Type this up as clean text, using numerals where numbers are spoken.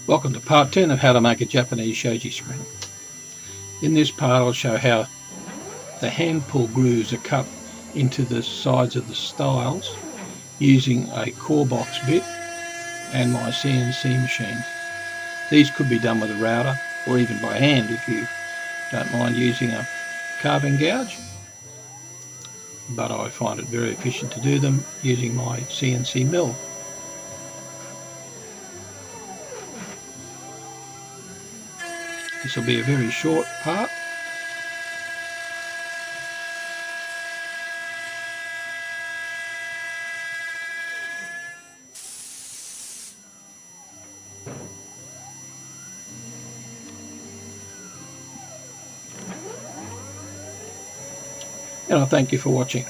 Welcome to part 10 of how to make a Japanese shoji spring. In this part I'll show how the hand pull grooves are cut into the sides of the stiles using a core box bit and my CNC machine. These could be done with a router or even by hand if you don't mind using a carving gouge, but I find it very efficient to do them using my CNC mill. This will be a very short part. And I thank you for watching.